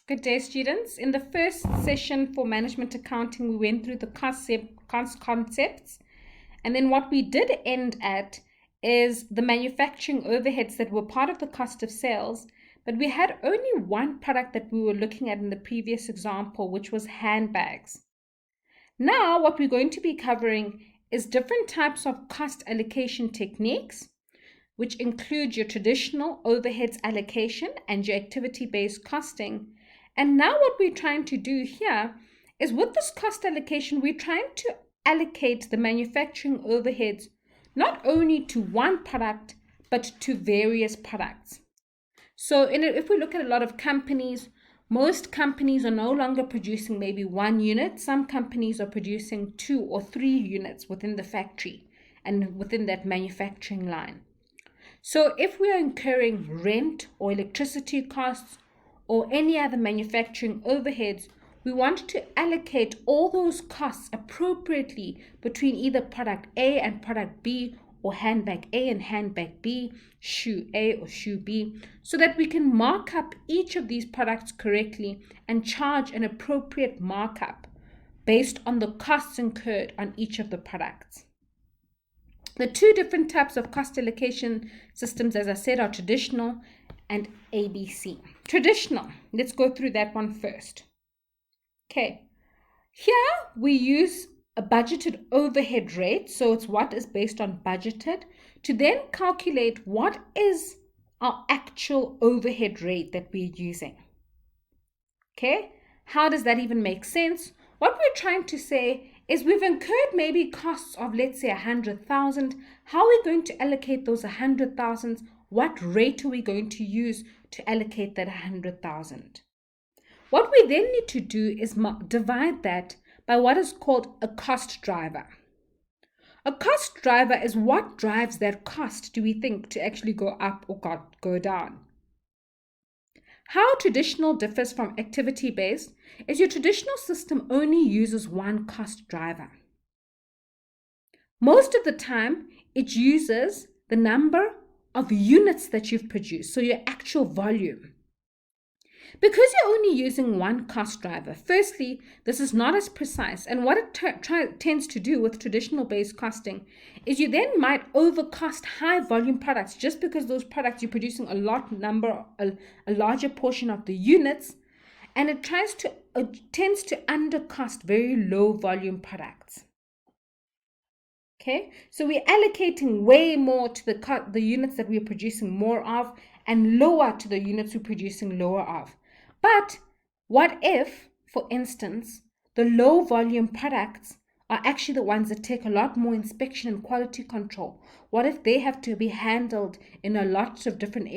Good day, students. In the first session for management accounting, we went through the concepts. And then what we did end at is the manufacturing overheads that were part of the cost of sales. But we had only one product that we were looking at in the previous example, which was handbags. Now, what we're going to be covering is different types of cost allocation techniques, which include your traditional overheads allocation and your activity-based costing. And now what we're trying to do here is with this cost allocation, we're trying to allocate the manufacturing overheads not only to one product, but to various products. So if we look at a lot of companies, most companies are no longer producing maybe one unit. Some companies are producing 2 or 3 units within the factory and within that manufacturing line. So if we are incurring rent or electricity costs or any other manufacturing overheads, we want to allocate all those costs appropriately between either product A and product B, or handbag A and handbag B, shoe A or shoe B, so that we can mark up each of these products correctly and charge an appropriate markup based on the costs incurred on each of the products. The two different types of cost allocation systems, as I said, are traditional and ABC. Traditional, let's go through that one first. Okay, here we use a budgeted overhead rate, so it's what is based on budgeted, to then calculate what is our actual overhead rate that we're using. Okay, how does that even make sense? What we're trying to say is we've incurred maybe costs of, let's say, 100,000. How are we going to allocate those 100,000? What rate are we going to use to allocate that 100,000? What we then need to do is divide that by what is called a cost driver. A cost driver is what drives that cost, do we think, to actually go up or go down. How traditional differs from activity-based is your traditional system only uses one cost driver. Most of the time, it uses the number of units that you've produced, so your actual volume. Because you're only using one cost driver, firstly, this is not as precise, and what it tends to do with traditional based costing is you then might overcost high volume products just because those products you're producing a larger portion of the units, and it tends to undercost very low volume products. Okay, so we're allocating way more to the units that we're producing more of and lower to the units we're producing lower of. But what if, for instance, the low volume products are actually the ones that take a lot more inspection and quality control? What if they have to be handled in a lot of different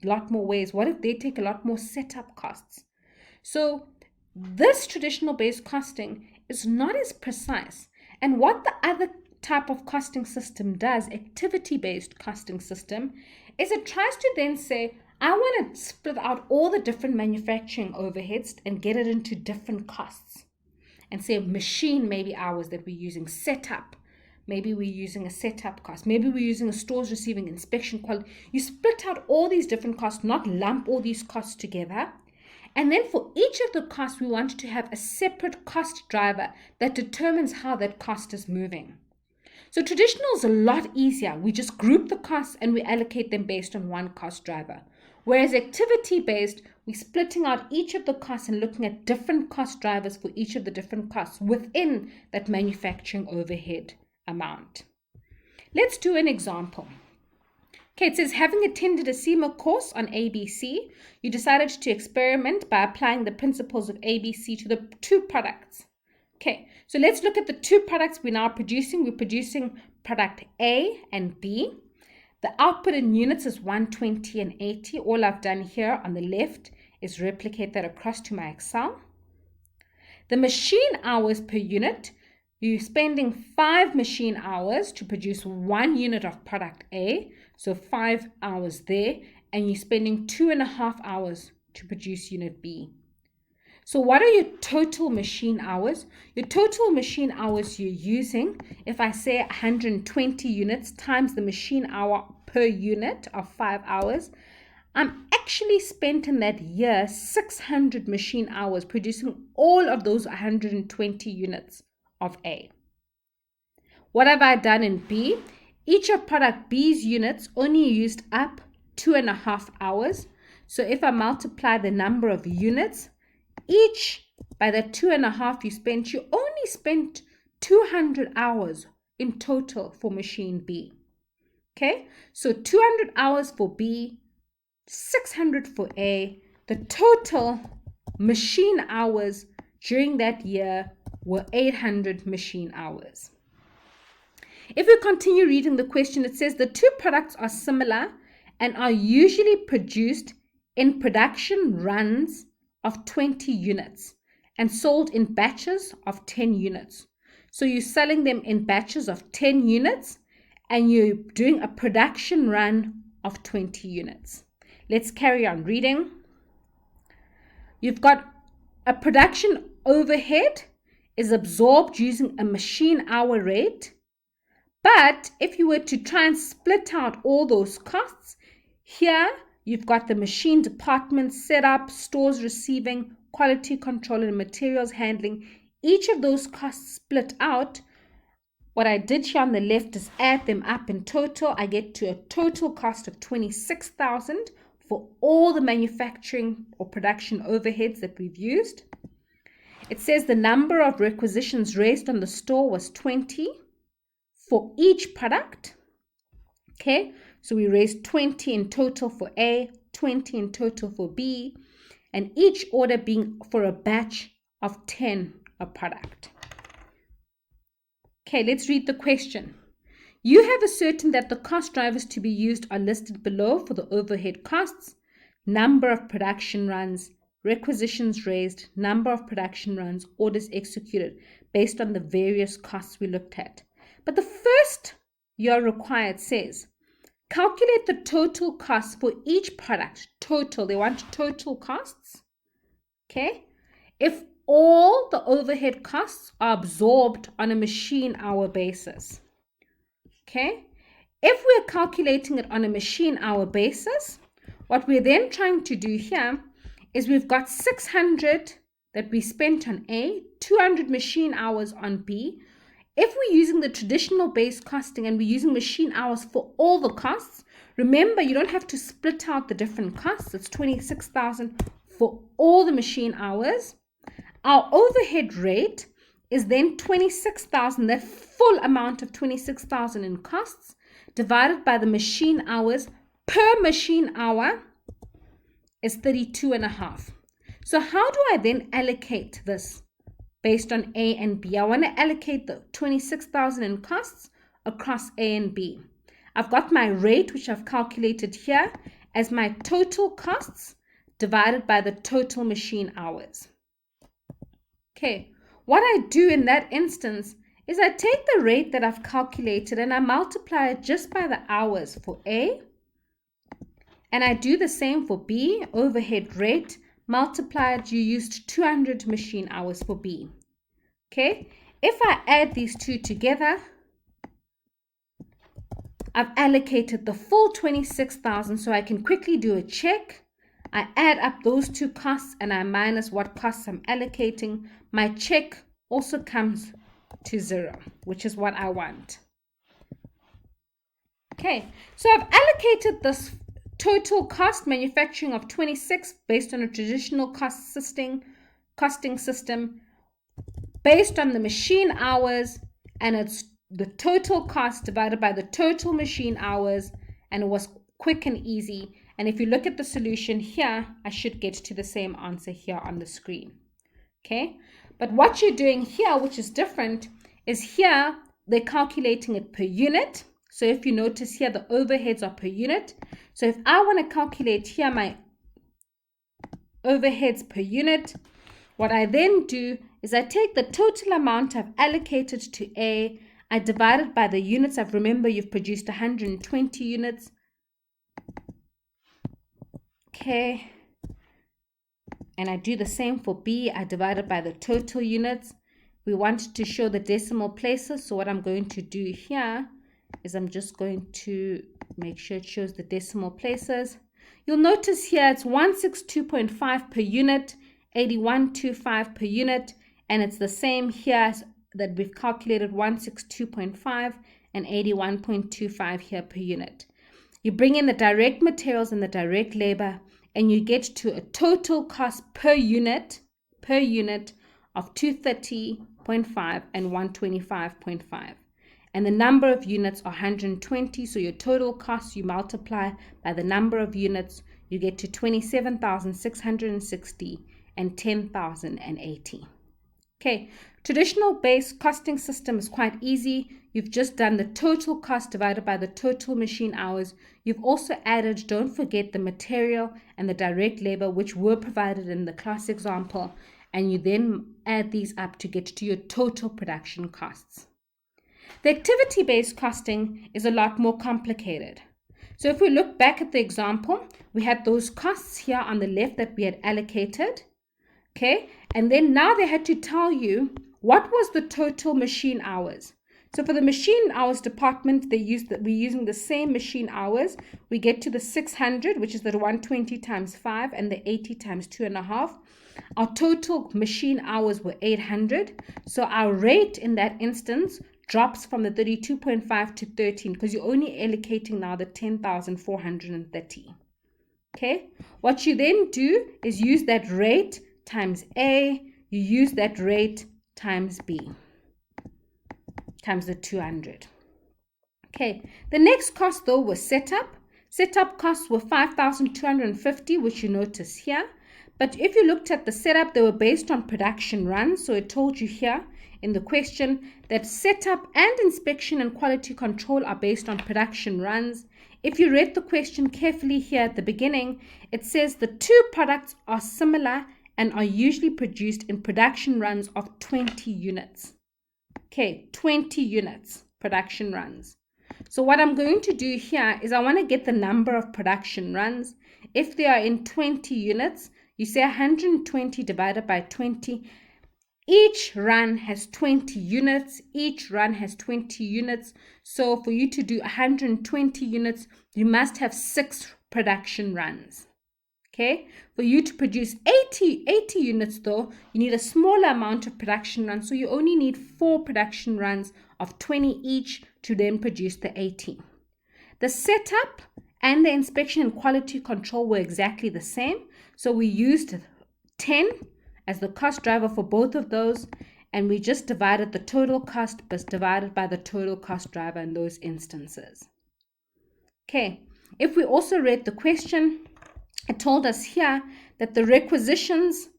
lot more ways? What if they take a lot more setup costs? So this traditional based costing is not as precise. And what the other type of costing system does, activity-based costing system, is it tries to then say, I want to split out all the different manufacturing overheads and get it into different costs. And say machine maybe hours that we're using, setup. Maybe we're using a setup cost. Maybe we're using a stores receiving inspection quality. You split out all these different costs, not lump all these costs together. And then for each of the costs, we want to have a separate cost driver that determines how that cost is moving. So traditional is a lot easier. We just group the costs and we allocate them based on one cost driver. Whereas activity-based, we're splitting out each of the costs and looking at different cost drivers for each of the different costs within that manufacturing overhead amount. Let's do an example. Okay, it says, having attended a CIMA course on ABC, you decided to experiment by applying the principles of ABC to the 2 products. Okay, so let's look at the 2 products we're now producing. We're producing product A and B. The output in units is 120 and 80. All I've done here on the left is replicate that across to my Excel. The machine hours per unit, you're spending 5 machine hours to produce 1 unit of product A. So 5 hours there, and you're spending 2.5 hours to produce unit B. So what are your total machine hours? Your total machine hours you're using, if I say 120 units times the machine hour per unit of 5 hours, I'm actually spent in that year 600 machine hours producing all of those 120 units of A. What have I done in B? Each of product B's units only used up 2.5 hours. So if I multiply the number of units, each by the 2.5 you spent, you only spent 200 hours in total for machine B. Okay, so 200 hours for B, 600 for A. The total machine hours during that year were 800 machine hours. If we continue reading the question, it says the two products are similar and are usually produced in production runs of 20 units and sold in batches of 10 units. So you're selling them in batches of 10 units and you're doing a production run of 20 units. Let's carry on reading. You've got a production overhead is absorbed using a machine hour rate. But if you were to try and split out all those costs, here you've got the machine department, setup, stores receiving, quality control, and materials handling. Each of those costs split out. What I did here on the left is add them up in total. I get to a total cost of 26,000 for all the manufacturing or production overheads that we've used. It says the number of requisitions raised on the store was 20 for each product. Okay, so we raised 20 in total for A, 20 in total for B, and each order being for a batch of 10 a product. Okay, let's read the question. You have ascertained that the cost drivers to be used are listed below for the overhead costs, number of production runs, requisitions raised, number of production runs, orders executed, based on the various costs we looked at. But the first you're required says, calculate the total cost for each product. Total, they want total costs. Okay, if all the overhead costs are absorbed on a machine hour basis. Okay, if we're calculating it on a machine hour basis, what we're then trying to do here is we've got 600 that we spent on A, 200 machine hours on B. If we're using the traditional base costing and we're using machine hours for all the costs, remember you don't have to split out the different costs. It's 26,000 for all the machine hours. Our overhead rate is then 26,000, that full amount of 26,000 in costs, divided by the machine hours per machine hour is 32.5. So how do I then allocate this based on A and B? I want to allocate the 26,000 in costs across A and B. I've got my rate, which I've calculated here, as my total costs divided by the total machine hours. Okay, what I do in that instance is I take the rate that I've calculated and I multiply it just by the hours for A. And I do the same for B, overhead rate, multiplied, you used 200 machine hours for B. Okay, if I add these two together, I've allocated the full 26,000, so I can quickly do a check. I add up those two costs and I minus what costs I'm allocating. My check also comes to 0, which is what I want. Okay, so I've allocated this total cost manufacturing of 26 based on a traditional costing system based on the machine hours, and it's the total cost divided by the total machine hours, and it was quick and easy. And if you look at the solution here, I should get to the same answer here on the screen. Okay, but what you're doing here, which is different, is here they're calculating it per unit. So if you notice here, the overheads are per unit. So if I want to calculate here my overheads per unit, what I then do is I take the total amount I've allocated to A, I divide it by the units. Remember, you've produced 120 units. Okay. And I do the same for B. I divide it by the total units. We want to show the decimal places. So what I'm going to do here is I'm just going to make sure it shows the decimal places. you'll notice here it's 162.5 per unit, 81.25 per unit, and it's the same here that we've calculated 162.5 and 81.25 here per unit. You bring in the direct materials and the direct labor, and you get to a total cost per unit of 230.5 and 125.5. And the number of units are 120, so your total cost, you multiply by the number of units, you get to 27,660 and 10,080. Okay, traditional base costing system is quite easy. You've just done the total cost divided by the total machine hours. You've also added, don't forget, the material and the direct labor, which were provided in the class example, and you then add these up to get to your total production costs. The activity-based costing is a lot more complicated. So if we look back at the example, we had those costs here on the left that we had allocated. Okay, and then now they had to tell you what was the total machine hours. So for the machine hours department, we're using the same machine hours. We get to the 600, which is the 120 times 5, and the 80 times 2.5. Our total machine hours were 800. So our rate in that instance drops from the 32.5 to 13 because you're only allocating now the 10,430. Okay, what you then do is use that rate times A, you use that rate times B, times the 200. Okay, the next cost though was setup. Setup costs were 5,250, which you notice here. But if you looked at the setup, they were based on production runs. So it told you here in the question that setup and inspection and quality control are based on production runs. If you read the question carefully here at the beginning, it says the two products are similar and are usually produced in production runs of 20 units. Okay, 20 units, production runs. So what I'm going to do here is I want to get the number of production runs. If they are in 20 units, you say 120 divided by 20. Each run has 20 units. Each run has 20 units. So for you to do 120 units, you must have 6 production runs. Okay, for you to produce 80 units though, you need a smaller amount of production runs. So you only need 4 production runs of 20 each to then produce the 80. The setup and the inspection and quality control were exactly the same. So we used 10 as the cost driver for both of those, and we just divided the total cost divided by the total cost driver in those instances. Okay, if we also read the question, it told us here that the requisitions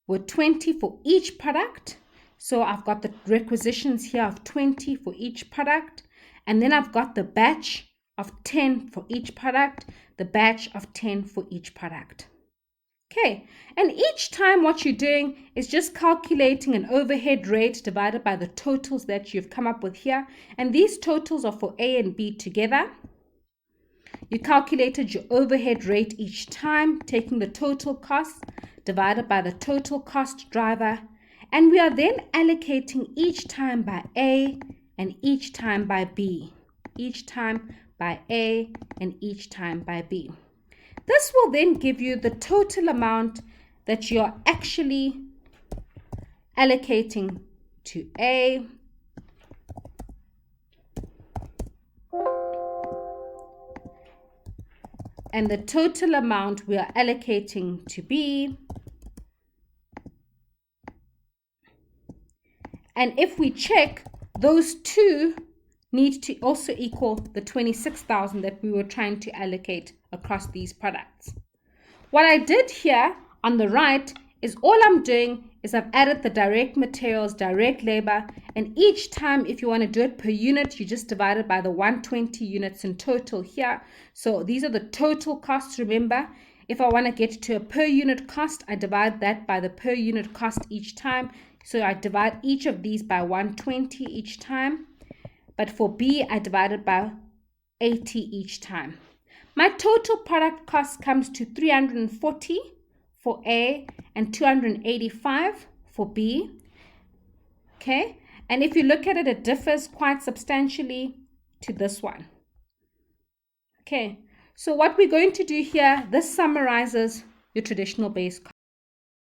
were 20 for each product. So I've got the requisitions here of 20 for each product. And then I've got the batch of 10 for each product, the batch of 10 for each product. Okay, and each time what you're doing is just calculating an overhead rate divided by the totals that you've come up with here. And these totals are for A and B together. You calculated your overhead rate each time, taking the total cost divided by the total cost driver. And we are then allocating each time by A and each time by B. Each time by A and each time by B. This will then give you the total amount that you're actually allocating to A, and the total amount we are allocating to B. And if we check, those two need to also equal the 26,000 that we were trying to allocate across these products. What I did here on the right is all I'm doing is I've added the direct materials, direct labor, and each time if you want to do it per unit, you just divide it by the 120 units in total here. So these are the total costs, remember. If I want to get to a per unit cost, I divide that by the per unit cost each time. So I divide each of these by 120 each time. But for B, I divide it by 80 each time. My total product cost comes to 340 for A and 285 for B. Okay, and if you look at it, it differs quite substantially to this one. Okay, So what we're going to do here, this summarizes your traditional base